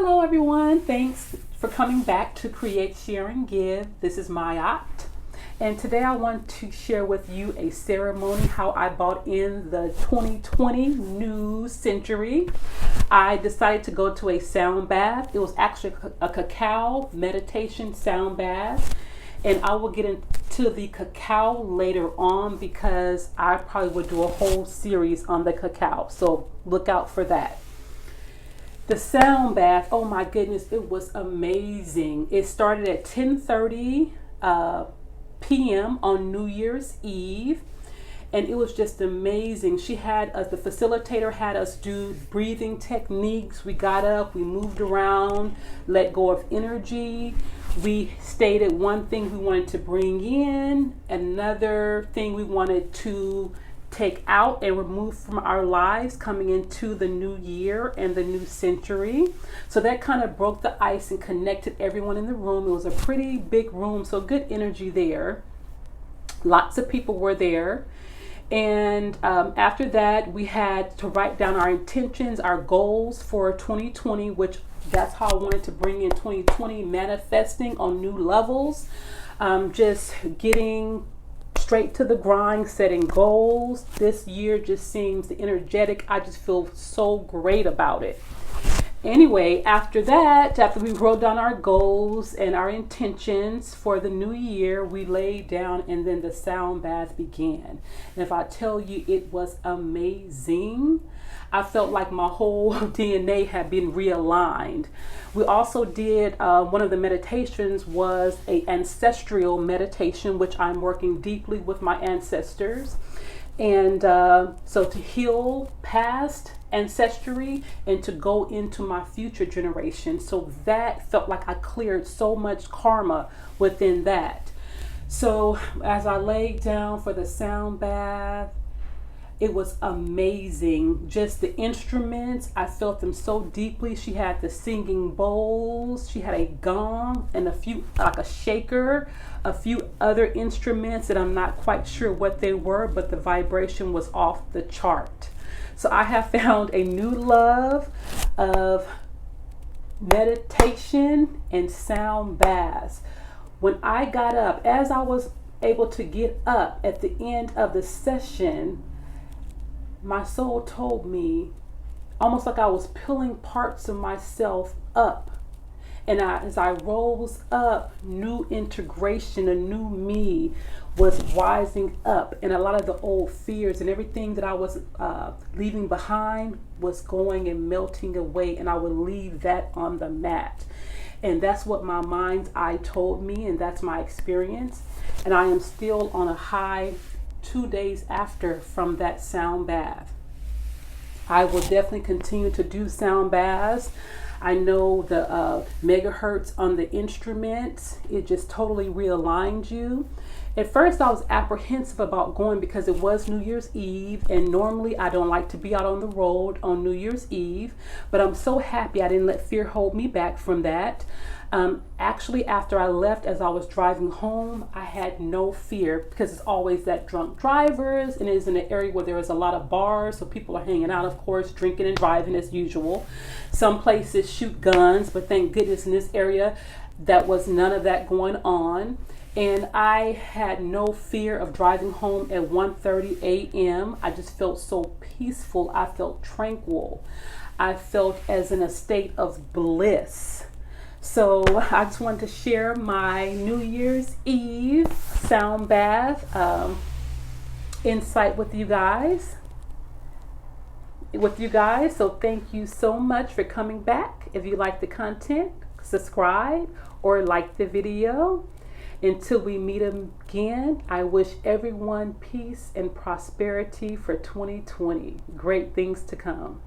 Hello everyone, thanks for coming back to Create, Share, and Give. This is Mayat, and today I want to share with you a ceremony, how I bought in the 2020 new century. I decided to go to a sound bath. It was actually a cacao meditation sound bath, and I will get into the cacao later on because I probably would do a whole series on the cacao, so look out for that. The sound bath, oh my goodness, it was amazing. It started at 10:30 p.m. on New Year's Eve, and it was just amazing. She had us, the facilitator had us do breathing techniques. We got up, we moved around, let go of energy. We stated one thing we wanted to bring in, another thing we wanted to take out and remove from our lives coming into the new year and the new century. So that kind of broke the ice and connected everyone in the room. It was a pretty big room, so good energy there. Lots of people were there. And after that, we had to write down our intentions, our goals for 2020, which that's how I wanted to bring in 2020, manifesting on new levels, just getting straight to the grind, setting goals. This year just seems energetic. I just feel so great about it. Anyway, after that, after we wrote down our goals and our intentions for the new year, we laid down and then the sound bath began. And if I tell you, it was amazing. I felt like my whole DNA had been realigned. We also did, one of the meditations was a ancestral meditation, which I'm working deeply with my ancestors. And so to heal past ancestry and to go into my future generation. So that felt like I cleared so much karma within that. So as I laid down for the sound bath, it was amazing. Just the instruments, I felt them so deeply. She had the singing bowls, she had a gong and a few, like a shaker, a few other instruments that I'm not quite sure what they were, but the vibration was off the chart. So I have found a new love of meditation and sound baths. When I got up, as I was able to get up at the end of the session, my soul told me, almost like I was pulling parts of myself up. And as I rose up, new integration, a new me was rising up. And a lot of the old fears and everything that I was leaving behind was going and melting away. And I would leave that on the mat. And that's what my mind's eye told me. And that's my experience. And I am still on a high 2 days after from that sound bath. I will definitely continue to do sound baths. I know the megahertz on the instruments, it just totally realigned you. At first I was apprehensive about going because it was New Year's Eve, and normally I don't like to be out on the road on New Year's Eve, but I'm so happy I didn't let fear hold me back from that. Actually, after I left, as I was driving home, I had no fear because it's always that drunk drivers, and it is in an area where there is a lot of bars, so people are hanging out, of course, drinking and driving as usual. Some places shoot guns, but thank goodness in this area that was none of that going on. And I had no fear of driving home at 1:30 a.m. I just felt so peaceful. I felt tranquil. I felt as in a state of bliss. So I just wanted to share my New Year's Eve sound bath insight with you guys. So thank you so much for coming back. If you like the content, subscribe or like the video. Until we meet again, I wish everyone peace and prosperity for 2020. Great things to come.